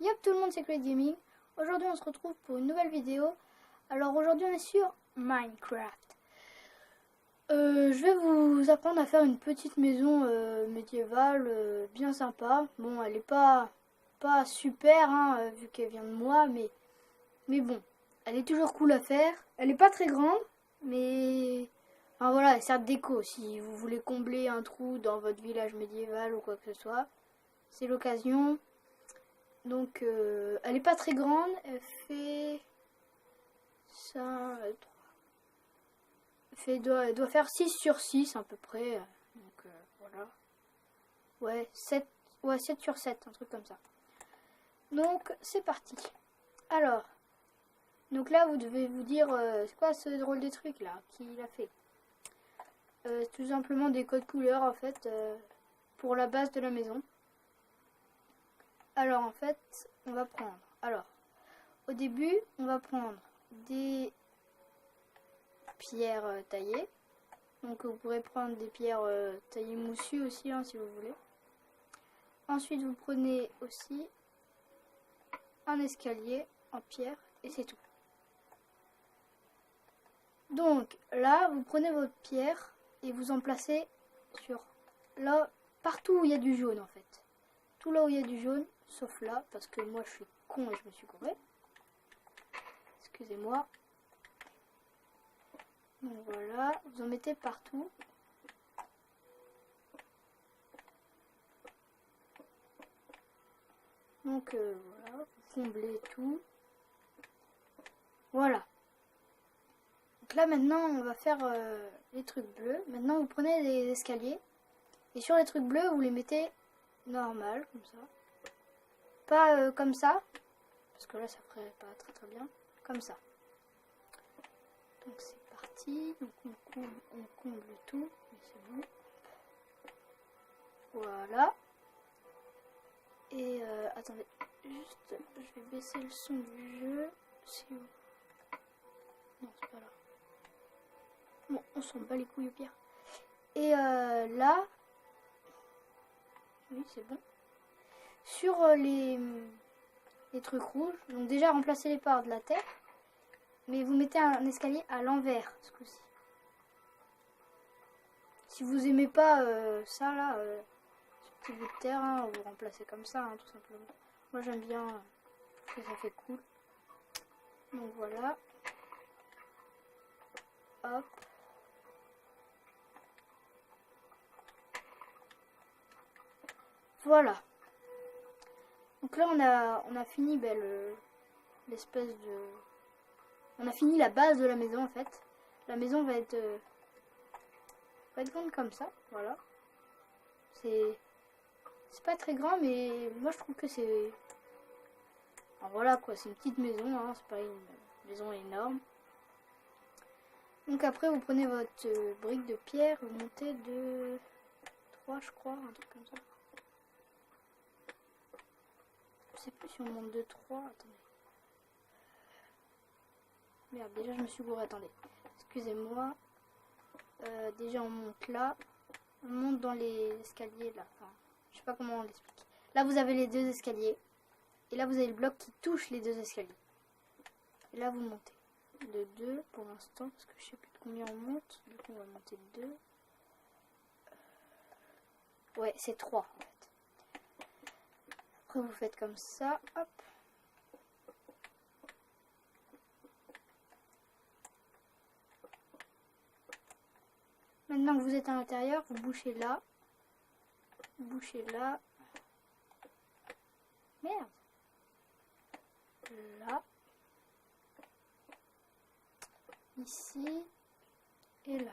Yop tout le monde, c'est Create Gaming. Aujourd'hui on se retrouve pour une nouvelle vidéo. Alors aujourd'hui on est sur Minecraft. Je vais vous apprendre à faire une petite maison médiévale bien sympa. Bon, elle est pas super hein, vu qu'elle vient de moi, mais bon, elle est toujours cool à faire. Elle est pas très grande, mais enfin, voilà, elle sert de déco. Si vous voulez combler un trou dans votre village médiéval ou quoi que ce soit, c'est l'occasion. Donc elle est pas très grande, elle fait ça, elle doit faire 6 sur 6 à peu près. Donc voilà. Ouais, 7 sur 7, un truc comme ça. Donc c'est parti. Alors, donc là vous devez vous dire c'est quoi ce drôle de truc là qu'il a fait. C'est tout simplement des codes couleurs en fait pour la base de la maison. Alors en fait, on va prendre. Alors, au début, on va prendre des pierres taillées. Donc vous pourrez prendre des pierres taillées moussues aussi hein, si vous voulez. Ensuite, vous prenez aussi un escalier en pierre et c'est tout. Donc là, vous prenez votre pierre et vous en placez sur là, partout où il y a du jaune en fait. Tout là où il y a du jaune, sauf là, parce que moi je suis con et je me suis gouré. Excusez-moi. Donc voilà, vous en mettez partout. Donc voilà, vous comblez tout. Voilà. Donc là maintenant on va faire les trucs bleus. Maintenant vous prenez les escaliers. Et sur les trucs bleus, vous les mettez normal, comme ça. Pas comme ça, parce que là ça ferait pas très bien. Comme ça. Donc c'est parti. Donc on comble tout. C'est bon. Voilà. Et attendez, juste, je vais baisser le son du jeu. Si vous... Non, c'est pas là. Bon, on s'en bat les couilles au pire. Et là, oui, c'est bon. Sur les trucs rouges, donc déjà remplacez-les par de la terre, mais vous mettez un escalier à l'envers ce coup-ci. Si vous aimez pas ça là, ce petit bout de terre, hein, vous remplacez comme ça, hein, tout simplement. Moi j'aime bien, je trouve que ça fait cool. Donc voilà. Hop. Voilà. Donc là on a fini l'espèce de... On a fini la base de la maison en fait. La maison va être grande comme ça, voilà. C'est pas très grand mais moi je trouve que c'est... Enfin, voilà quoi, c'est une petite maison, hein, c'est pas une maison énorme. Donc après vous prenez votre brique de pierre, vous montez de 3 je crois, un truc comme ça. Je sais plus si on monte de 3, attendez. Merde, déjà je me suis gouré, attendez. Excusez-moi. Déjà on monte là. On monte dans les escaliers là. Enfin, je sais pas comment on l'explique. Là vous avez les deux escaliers. Et là vous avez le bloc qui touche les deux escaliers. Et là vous montez. De 2 pour l'instant. Parce que je sais plus de combien on monte. Du coup on va monter de 2. Ouais, c'est 3 en fait. Après vous faites comme ça. Hop. Maintenant que vous êtes à l'intérieur, vous bouchez là. Bouchez là. Merde. Là. Ici. Et là.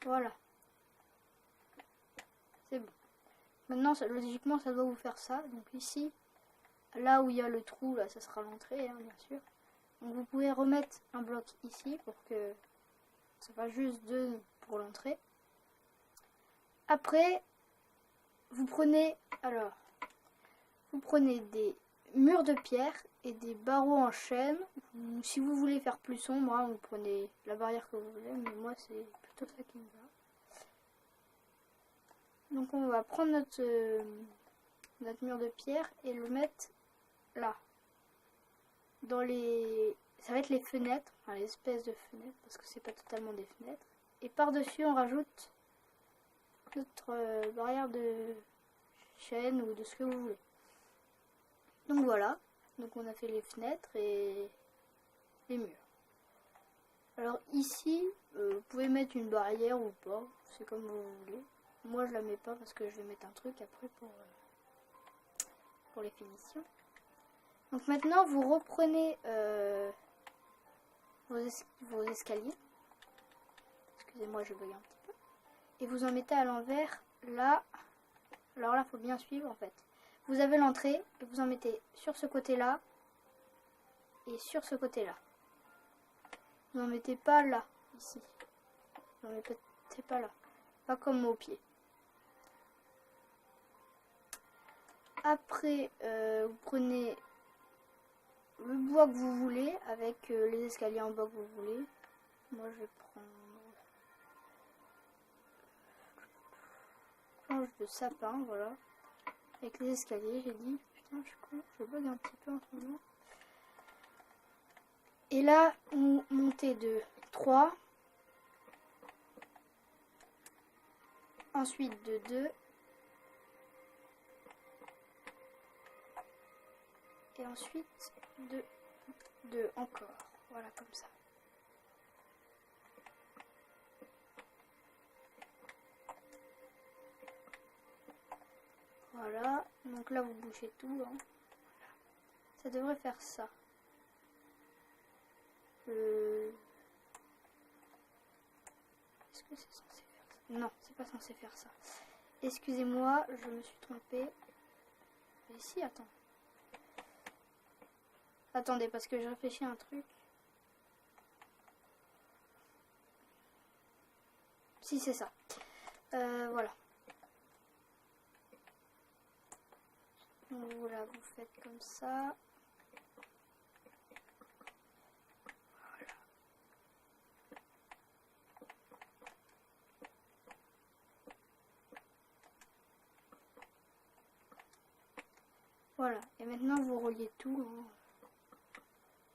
Voilà. C'est bon. Maintenant, logiquement, ça doit vous faire ça. Donc ici, là où il y a le trou, là, ça sera l'entrée, hein, bien sûr. Donc vous pouvez remettre un bloc ici pour que ça fasse juste 2 pour l'entrée. Après, vous prenez des murs de pierre et des barreaux en chêne. Si vous voulez faire plus sombre, hein, vous prenez la barrière que vous voulez, mais moi c'est plutôt ça qui me va. Donc on va prendre notre mur de pierre et le mettre là. Dans les... Ça va être les fenêtres, enfin l'espèce de fenêtres, parce que c'est pas totalement des fenêtres. Et par-dessus, on rajoute notre barrière de chaîne ou de ce que vous voulez. Donc voilà, donc on a fait les fenêtres et les murs. Alors ici, vous pouvez mettre une barrière ou pas, c'est comme vous voulez. Moi je la mets pas parce que je vais mettre un truc après pour les finitions. Donc maintenant vous reprenez vos escaliers. Excusez-moi, je bug un petit peu. Et vous en mettez à l'envers là. Alors là, il faut bien suivre en fait. Vous avez l'entrée et vous en mettez sur ce côté-là et sur ce côté-là. Vous n'en mettez pas là, ici. Vous n'en mettez pas là. Pas comme au pied. Après, vous prenez le bois que vous voulez avec les escaliers en bois que vous voulez. Moi, je vais prendre planche de sapin, voilà. Avec les escaliers, j'ai dit. Putain, je bug un petit peu en ce moment. Et là, on montez de 3. Ensuite de 2. Et ensuite de 2 encore. Voilà, comme ça. Voilà. Donc là, vous bouchez tout. Hein. Voilà. Ça devrait faire ça. Est-ce que c'est censé faire ça? Non, c'est pas censé faire ça. Excusez-moi, je me suis trompée. Mais si, attends. Attendez, parce que je réfléchis à un truc. Si, c'est ça. Voilà. Donc, voilà, vous faites comme ça. Voilà, et maintenant vous reliez tout. Hein.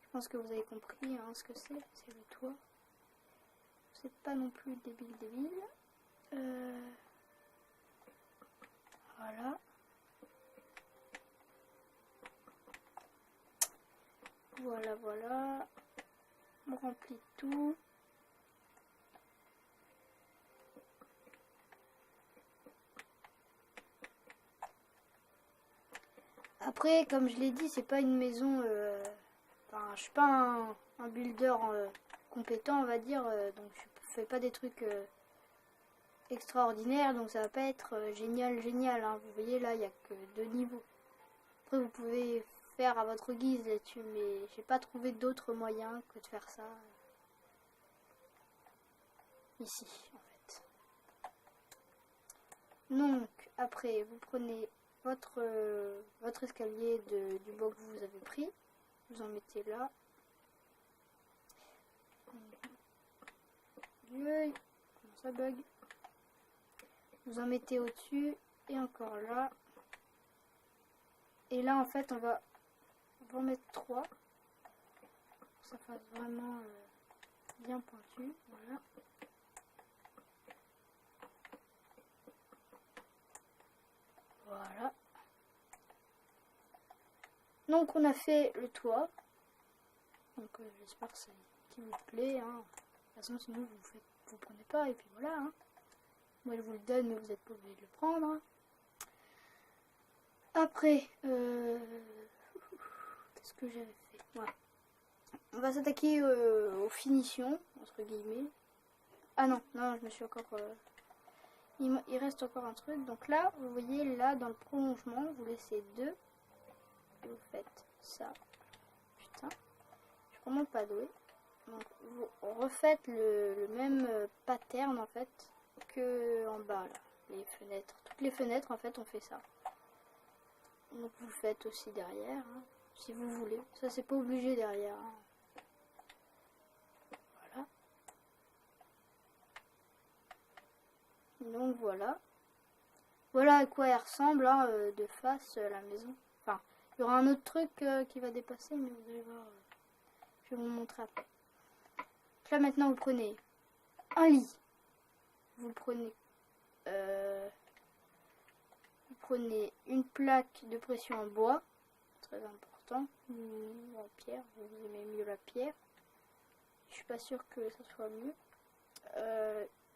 Je pense que vous avez compris hein, ce que c'est le toit. Vous n'êtes pas non plus débile. Voilà. Voilà. On remplit tout. Après, comme je l'ai dit, c'est pas une maison... Enfin, je suis pas un builder compétent, on va dire. Donc, je fais pas des trucs extraordinaires. Donc, ça va pas être génial. Hein. Vous voyez, là, il n'y a que 2 niveaux. Après, vous pouvez faire à votre guise là-dessus. Mais j'ai pas trouvé d'autres moyens que de faire ça ici, en fait. Donc, après, vous prenez votre escalier du bois que vous avez pris, vous en mettez là. Comment ça bug? Vous en mettez au-dessus et encore là. Et là en fait on va en mettre 3 pour que ça fasse vraiment bien pointu. Voilà. Voilà. Donc on a fait le toit. Donc j'espère que ça qui vous plaît. Hein. De toute façon sinon vous prenez pas et puis voilà. Hein. Moi je vous le donne mais vous n'êtes pas obligé de le prendre. Hein. Après, qu'est-ce que j'avais fait? Ouais. On va s'attaquer aux finitions, entre guillemets. Ah non, je me suis encore... il reste encore un truc. Donc là, vous voyez, là, dans le prolongement, vous laissez 2. Et vous faites ça. Putain, je suis vraiment pas douée. Donc vous refaites le même pattern, en fait, que en bas, là. Les fenêtres. Toutes les fenêtres, en fait, on fait ça. Donc vous faites aussi derrière, hein, si vous voulez. Ça, c'est pas obligé derrière. Hein. Voilà. Donc voilà. Voilà à quoi elle ressemble hein, de face la maison. Enfin, il y aura un autre truc qui va dépasser, mais vous allez voir. Je vais vous montrer après. Là maintenant vous prenez un lit. Vous prenez une plaque de pression en bois, très important, ou en pierre, vous aimez mieux la pierre. Je suis pas sûre que ça soit mieux.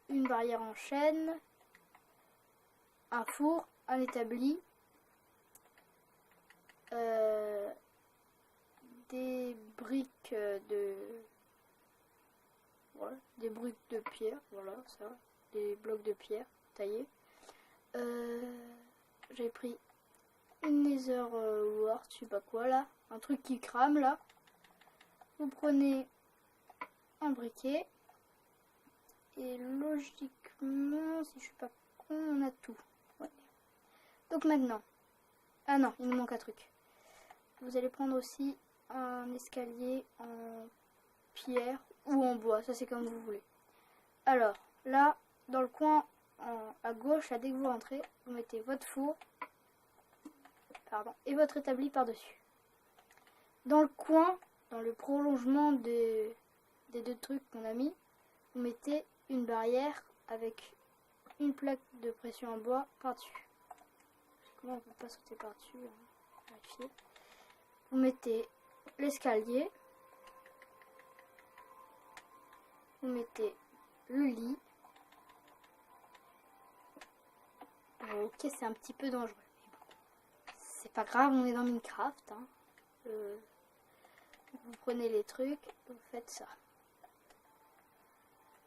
Une barrière en chêne, un four, un établi, des briques des briques de pierre, voilà ça, des blocs de pierre taillés. J'ai pris une Nether Wart, je sais pas quoi là, un truc qui crame là. Vous prenez un briquet et logiquement, si je suis pas con, on a tout. Ouais. Donc maintenant, ah non, il nous manque un truc. Vous allez prendre aussi un escalier en pierre ou en bois, ça c'est comme vous voulez. Alors là, dans le coin à gauche, là, dès que vous rentrez, vous mettez votre four et votre établi par-dessus. Dans le coin, dans le prolongement des deux trucs qu'on a mis, vous mettez une barrière avec une plaque de pression en bois par-dessus. Comment on peut pas sauter par-dessus hein, vérifier. Vous mettez l'escalier, vous mettez le lit. Ok, c'est un petit peu dangereux, mais bon, c'est pas grave, on est dans Minecraft. Hein. Vous prenez les trucs, vous faites ça.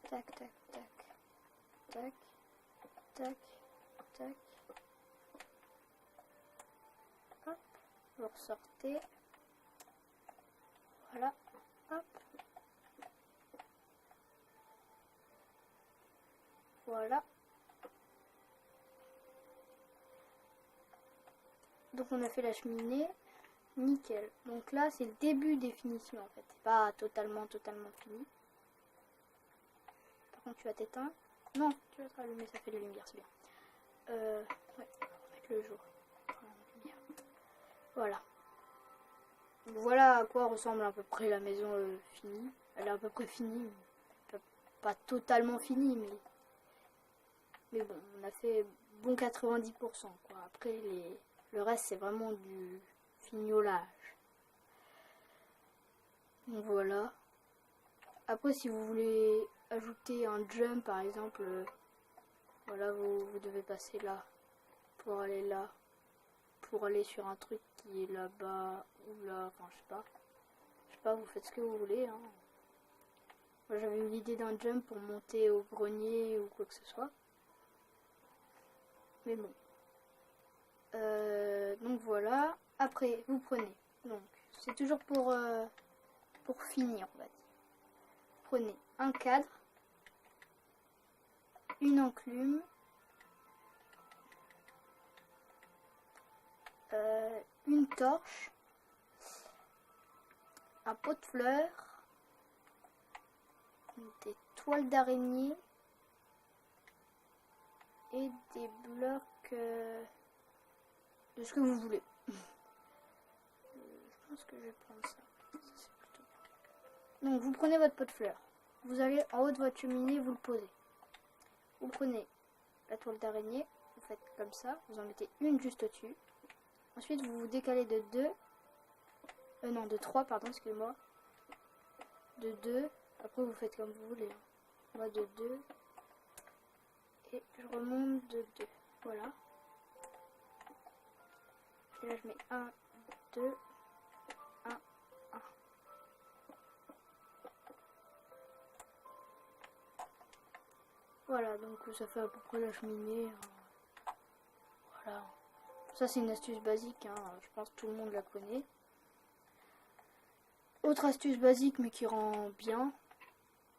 Tac, tac, tac, tac, tac, tac. Hop, vous ressortez. Voilà, hop. Voilà. Donc on a fait la cheminée, nickel. Donc là c'est le début des finitions en fait, c'est pas totalement fini. Par contre tu vas t'éteindre. Non, tu vas te rallumer, ça fait de la lumière, c'est bien. Ouais, on va mettre le jour. Voilà. Voilà à quoi ressemble à peu près la maison finie. Elle est à peu près finie, pas totalement finie, mais bon, on a fait bon 90% quoi. Après le reste c'est vraiment du fignolage. Donc voilà. Après si vous voulez ajouter un jump par exemple, voilà vous devez passer là pour aller là, pour aller sur un truc qui est là-bas ou là, enfin je sais pas, vous faites ce que vous voulez. Hein. Moi j'avais eu l'idée d'un jump pour monter au grenier ou quoi que ce soit. Mais bon. Donc voilà. Après, vous prenez. Donc, c'est toujours pour finir, on va dire. Prenez un cadre, une enclume, une torche, un pot de fleurs, des toiles d'araignée et des blocs de ce que vous voulez. Je pense que je vais prendre ça. Ça c'est plutôt bien. Donc vous prenez votre pot de fleurs. Vous allez en haut de votre cheminée, vous le posez. Vous prenez la toile d'araignée, vous faites comme ça, vous en mettez une juste au-dessus. Ensuite vous vous décalez de 3, pardon, excusez-moi. De 2. Après vous faites comme vous voulez. Hein. Moi de 2. Et je remonte de 2. Voilà. Et là je mets 1, 2, 1, 1. Voilà, donc ça fait à peu près la cheminée. Voilà. Ça c'est une astuce basique, hein. Je pense que tout le monde la connaît. Autre astuce basique mais qui rend bien.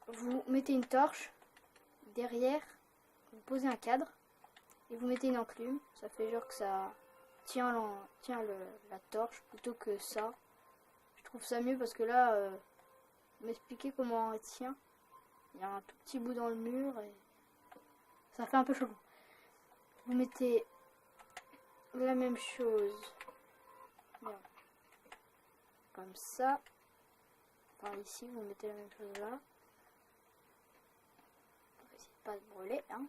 Vous mettez une torche. Derrière, vous posez un cadre. Et vous mettez une enclume. Ça fait genre que ça tient la torche plutôt que ça. Je trouve ça mieux parce que là, m'expliquer comment elle tient. Il y a un tout petit bout dans le mur et ça fait un peu chelou. Vous mettez la même chose. Bien. Comme ça. Enfin, ici, vous mettez la même chose là. Essayez de pas se brûler, hein.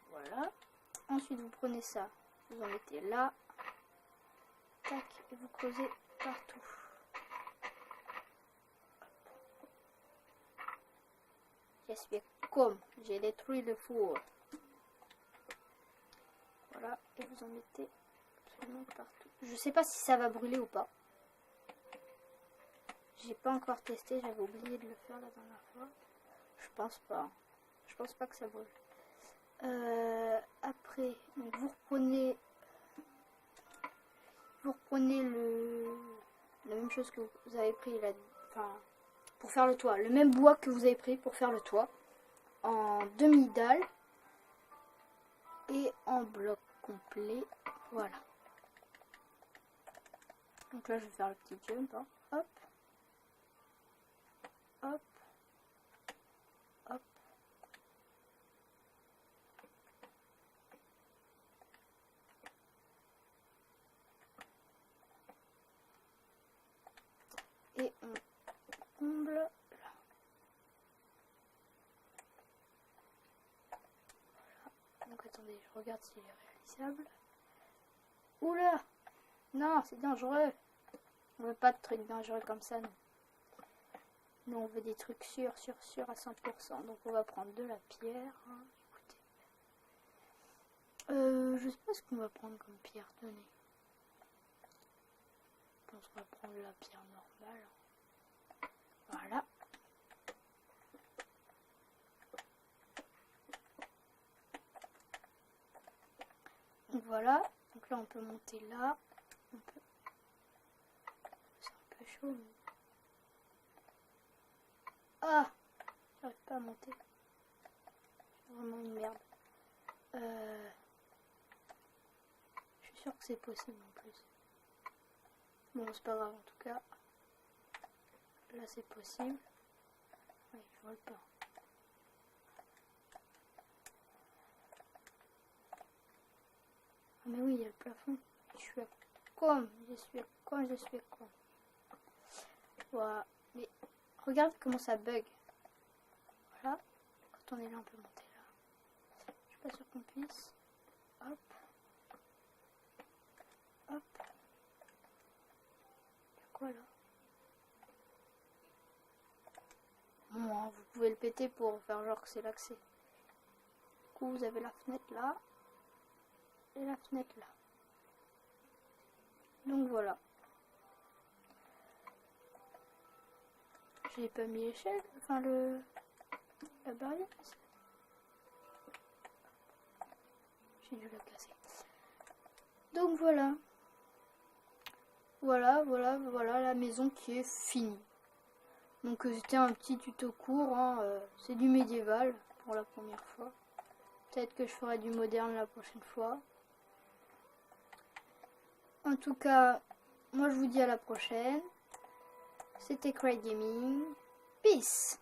Voilà. Ensuite, vous prenez ça, vous en mettez là. Tac, et vous creusez partout. J'espère comme j'ai détruit le four. Voilà, et vous en mettez absolument partout. Je sais pas si ça va brûler ou pas. J'ai pas encore testé, j'avais oublié de le faire la dernière fois. Je pense pas. Je pense pas que ça brûle. Après, donc vous reprenez la même chose que vous avez pris là, enfin, pour faire le toit. Le même bois que vous avez pris pour faire le toit. En demi-dalle. Et en bloc complet. Voilà. Donc là, je vais faire le petit jump. Hein. Hop. Hop. Hop. Et on comble là. Voilà. Donc attendez, je regarde s'il est réalisable. Oula! Non, c'est dangereux. On veut pas de trucs dangereux comme ça, non. Nous, on veut des trucs sûrs à 100%. Donc, on va prendre de la pierre. Hein. Écoutez. Je sais pas ce qu'on va prendre comme pierre. Tenez. Je pense qu'on va prendre la pierre normale. Voilà. Donc, voilà. Donc là, on peut monter là. C'est un peu chaud. Mais... Ah, j'arrive pas à monter. C'est vraiment une merde. Je suis sûre que c'est possible en plus. Bon, c'est pas grave en tout cas. Là, c'est possible. Ouais, je vole pas. Ah, mais oui, il y a le plafond. Je suis à con. Voilà. Mais regarde comment ça bug. Voilà. Quand on est là, on peut monter là. Je suis pas sûre qu'on puisse. Hop. Hop. Il y a quoi là? Bon, hein, vous pouvez le péter pour faire genre que c'est l'accès. Du coup, vous avez la fenêtre là. Et la fenêtre là. Donc voilà. J'ai pas mis l'échelle, enfin la barrière. J'ai dû la casser. Donc voilà. Voilà la maison qui est finie. Donc c'était un petit tuto court, hein, c'est du médiéval pour la première fois. Peut-être que je ferai du moderne la prochaine fois. En tout cas, moi je vous dis à la prochaine. C'était Cray Gaming. Peace!